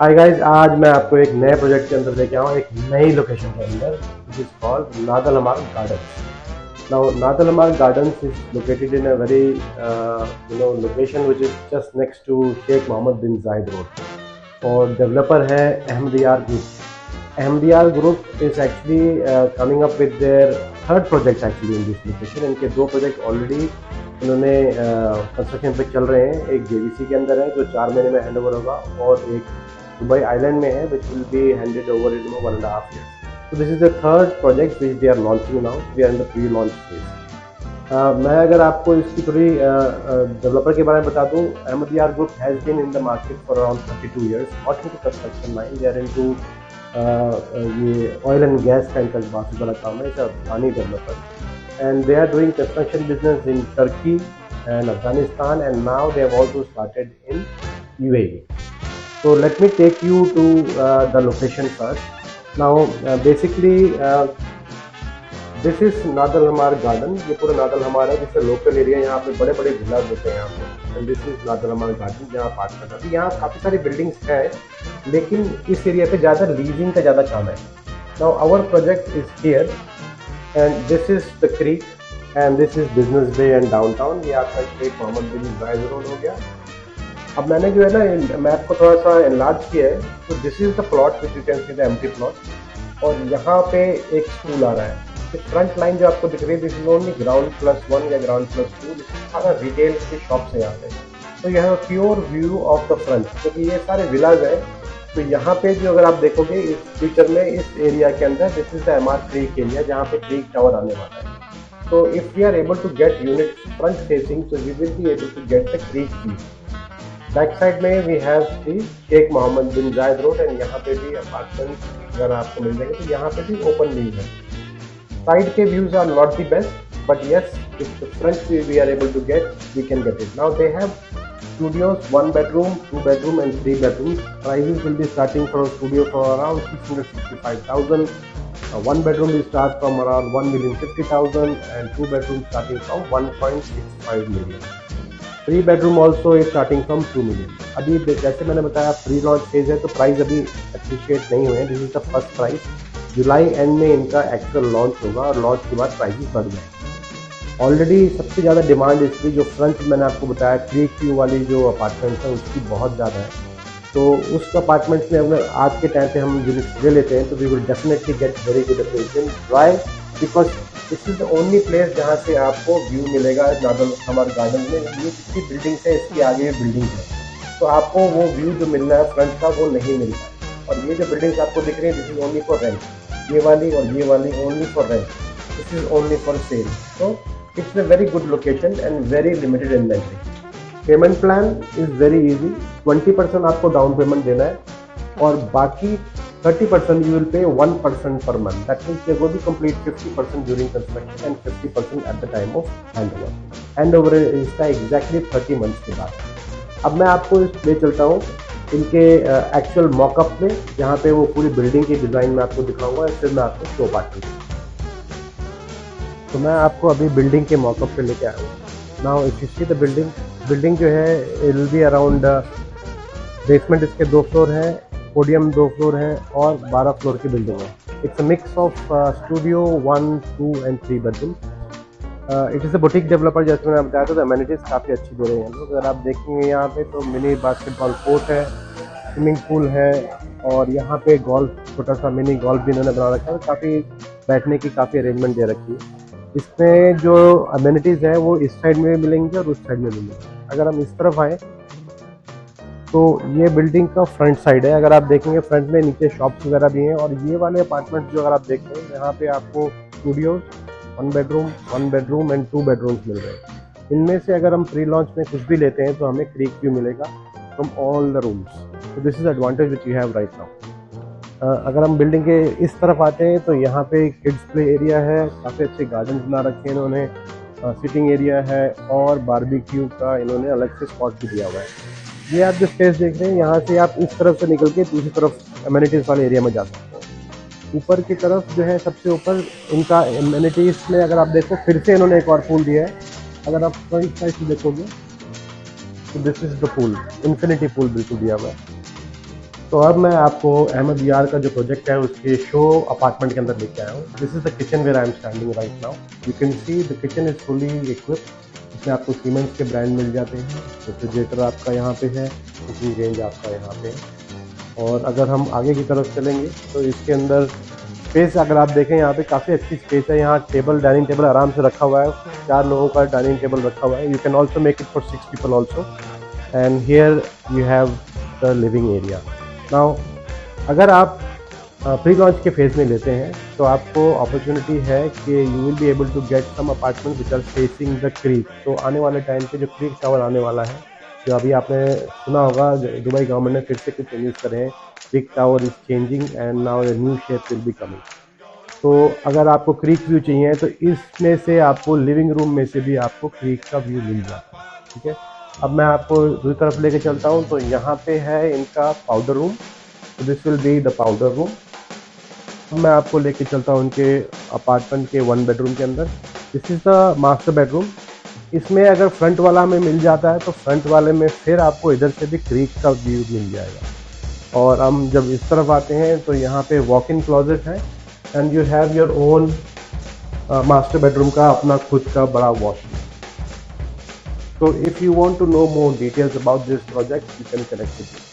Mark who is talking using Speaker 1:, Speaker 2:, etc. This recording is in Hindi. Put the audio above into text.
Speaker 1: हाय गाइस, आज मैं आपको एक नए प्रोजेक्ट के अंदर लेके आऊँ एक नई लोकेशन के अंदर which is called Nad Al Hamar Garden. Now Nad Al Hamar Garden is located in a very location which is just next to Sheikh Mohammed bin Zayed road और डेवलपर है Ahmadyar group. Ahmadyar group is actually coming up with their third project actually in this location. इनके दो प्रोजेक्ट ऑलरेडी इन्होंने कंस्ट्रक्शन पे चल रहे हैं। एक जेवीसी के अंदर है जो 4 महीने में हैंड ओवर होगा और एक दुबई आइलैंड में है which will be handed over in 1.5 years. So this is the third project which they are launching now. We are in the pre-launch phase. मैं अगर आपको इसकी थोड़ी डेवलपर के बारे में बता दूं, Ahmadyar group has been in the market for around 32 years, not into construction line, they are into ये ऑयल एंड गैस का इनका काफ़ी बड़ा काम है। It's Afghani developer and they are doing construction business in Turkey and Afghanistan and now they have also started in UAE. So let me take you to the location first. Now, basically, this is Nadal Hamar garden. ये पूरा नादल हमारा है, जिससे लोकल एरिया यहाँ पे बड़े बड़े विलाज होते हैं यहाँ पे। And this is Nadal Hamar garden जहाँ अपार्टमेंट अभी यहाँ काफ़ी सारी बिल्डिंग्स है, लेकिन इस एरिया पे ज़्यादा लीजिंग का ज़्यादा काम है। Now our project is here and this is the creek and this is Business Bay and Downtown. ये आपका Sheikh Mohammed bin Zayed road हो गया। अब मैंने जो है ना मैप को थोड़ा सा एनलार्ज किया है, तो this is the plot which you can see the empty plot और यहाँ पे एक स्कूल आ रहा है। फ्रंट लाइन जो आपको दिख रही है दिस इज ओनली ग्राउंड+1 या ग्राउंड+2, सारा रिटेल के शॉप्स है यहाँ पे। तो यह pure view of the front, क्योंकि ये सारे विलाज है। तो यहाँ पे जो अगर आप देखोगे इस फ्यूचर में इस एरिया के अंदर this is the Emaar creek area जहाँ पे क्रीक टावर आने वाला है। तो if we are able to get unit front facing तो we will be able to get the creek view. Back side में we have the Sheikh Mohammed bin Zayed road and यहाँ पे भी अपार्टमेंट अगर आपको मिल जाएंगे तो यहाँ पे भी ओपन व्यू है। साइड के views are not the best, but yes if the front view we are able to get, we can get it. Now they have studios, 1 bedroom, 2 bedroom and 3 bedrooms. Prices will be starting for a studio for around 665,000. 1 bedroom will start from around 1,050,000 and 2 bedrooms starting from 1.65 million. 3 bedroom also is starting from 2 million. अभी जैसे मैंने बताया प्री लॉन्च फेज है तो प्राइस अभी अप्रिशिएट नहीं हुए हैं। This is the first price. July and में इनका एक्चुअल लॉन्च होगा और लॉन्च के बाद प्राइसेस बढ़ जाएंगे। ऑलरेडी सबसे ज़्यादा डिमांड इसकी जो फ्रंट मैंने आपको बताया क्रीक व्यू वाली जो अपार्टमेंट्स हैं उसकी बहुत ज़्यादा है। तो उस अपार्टमेंट्स में अगर आज के टाइम पे हम यूनिट्स ले लेते हैं तो we will definitely get very good appreciation. Why? Because this is the only place जहाँ से आपको व्यू मिलेगा नादल हमारे गार्डन में। ये जितनी बिल्डिंग्स है इसके आगे भी बिल्डिंग्स है, तो आपको वो व्यू जो मिलना है फ्रंट का वो नहीं मिलता है। और ये जो बिल्डिंग्स आपको दिख रही है this is only for rent. ये वाली और ये वाली only for rent, this is only for sale. तो it's a very good location and very limited inventory. Payment plan is very easy. 20% आपको डाउन पेमेंट देना है और बाकी 30% you will pay 1% per month. That means you're going to complete 50% during construction and 50% at the time of handover. Handover इसका exactly 30 months के बाद। अब मैं आपको ले चलता हूँ इनके एक्चुअल मॉकअप में, जहाँ पे वो पूरी बिल्डिंग की डिज़ाइन में आपको दिखाऊंगा, फिर मैं आपको शो पार्ट करूँगा। तो मैं आपको अभी बिल्डिंग के मॉकअप पे लेके आया हूँ। Now if you see the building जो है it will be around basement इसके 2 फ्लोर है, पोडियम 2 फ्लोर है और 12 फ्लोर की बिल्डिंग है। It's a mix of studio 1, 2 and 3 bedroom. It is a boutique developer, जैसे मैंने बताया था। तो अमेनिटीज़ काफ़ी अच्छी दे रहे हैं लोग। अगर आप देखेंगे यहाँ पे तो मिनी बास्केटबॉल कोर्ट है, स्विमिंग पूल है और यहाँ पे गोल्फ, छोटा सा मिनी गोल्फ भी इन्होंने बना रखा है। काफ़ी बैठने की काफ़ी अरेंजमेंट दे रखी है। इसमें जो अमेनिटीज़ हैं वो इस साइड में भी मिलेंगी और उस साइड में भी मिलेंगी। अगर हम इस तरफ आएँ तो ये बिल्डिंग का फ्रंट साइड है। अगर आप देखेंगे फ्रंट में नीचे शॉप्स वगैरह भी हैं और ये वाले अपार्टमेंट जो अगर आप देख रहे हैं यहाँ पे आपको स्टूडियोज 1 bedroom एंड 2 bedrooms मिल रहे हैं। इनमें से अगर हम प्री लॉन्च में कुछ भी लेते हैं तो हमें क्रीक व्यू मिलेगा फ्रॉम ऑल द रूम्स। तो this is advantage which you have right now. अगर हम बिल्डिंग के इस तरफ आते हैं तो यहाँ पे किड्स प्ले एरिया है, काफ़ी अच्छे गार्डन बना रखे हैं इन्होंने, सिटिंग एरिया है और बारबेक्यू का इन्होंने अलग से स्पॉट भी दिया हुआ है। ये आप जो स्पेस देख रहे हैं यहाँ से आप इस तरफ से निकल के दूसरी तरफ एमेनिटीज़ वाले एरिया में जा सकते हैं। ऊपर की तरफ जो है सबसे ऊपर इनका एमेनिटीज़ में अगर आप देखो फिर से इन्होंने एक और पूल दिया है। अगर आप फ्रंट साइड से देखोगे तो this is the pool, infinity pool बिल्कुल दिया हुआ है। तो अब मैं आपको अहमद यार का जो प्रोजेक्ट है उसके शो अपार्टमेंट के अंदर लेके आया हूँ। This is the kitchen where I am standing right now. You can see the kitchen is fully equipped. इसमें आपको सीमेंस के ब्रांड मिल जाते हैं। रेफ्रिजरेटर आपका यहाँ पे है, कुकिंग रेंज आपका यहाँ पे है। और अगर हम आगे की तरफ चलेंगे तो इसके अंदर स्पेस अगर आप देखें यहाँ पे काफ़ी अच्छी स्पेस है। यहाँ टेबल, डाइनिंग टेबल आराम से रखा हुआ है। 4 लोगों का डाइनिंग टेबल रखा हुआ है। You can also make it for 6 people also. And here you have the living area. Now अगर आप प्री लॉन्च के फेज़ में लेते हैं तो आपको अपॉर्चुनिटी है कि you will be able to get some apartment which are facing the creek. तो आने वाले टाइम पे जो क्रीक टावर आने वाला है, जो अभी आपने सुना होगा, दुबई गवर्नमेंट ने फिर से कुछ चेंजेस करे हैं। Creek tower is changing and now a new shape will be coming. तो अगर आपको क्रीक व्यू चाहिए तो इसमें से आपको लिविंग रूम में से भी आपको क्रीक का व्यू मिल जाता है। ठीक है, अब मैं आपको दूसरी तरफ लेके चलता हूँ। तो यहाँ पे है इनका पाउडर रूम। तो this will be the powder room. मैं आपको लेके चलता हूँ उनके अपार्टमेंट के 1 बेडरूम के अंदर। This is the master bedroom. इसमें अगर फ्रंट वाला में मिल जाता है तो फ्रंट वाले में फिर आपको इधर से भी क्रीक का व्यू मिल जाएगा। और हम जब इस तरफ आते हैं तो यहाँ पे वॉक इन क्लोजेट है and you have your own master bedroom का अपना खुद का बड़ा washroom. So if you want to know more details about this project, you can connect with me.